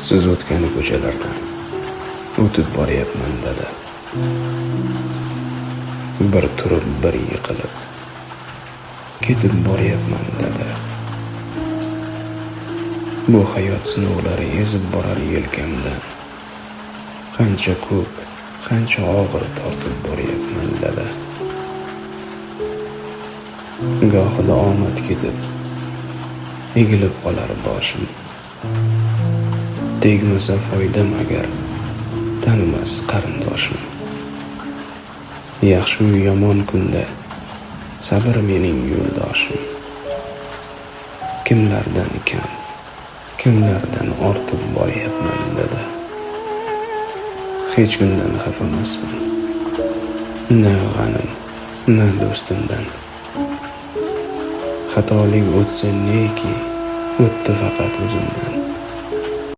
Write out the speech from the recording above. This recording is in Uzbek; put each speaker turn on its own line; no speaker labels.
Siz o'tgan ko'chalardan o'tib boryapman dada. Bir turib bir yiqilib ketib boryapman dada. Bu hayot sinovlari ezib borar yelkamdan. Qancha ko'p, qancha og'ir tortib boryapman dada. Gohida omad ketib egilib qolar boshim. Tegmasa foydam agar tanimas qarindoshim. Yaxshi-yu yomon kunda sabr mening yo'ldoshim. Kimlardan kam, kimlardan ortib boryapman dada. Hech kundan xafa emasman, na g'anim, na do'stimdan. Xatolik o'tsa neki, o'tdi faqat o'zimdan.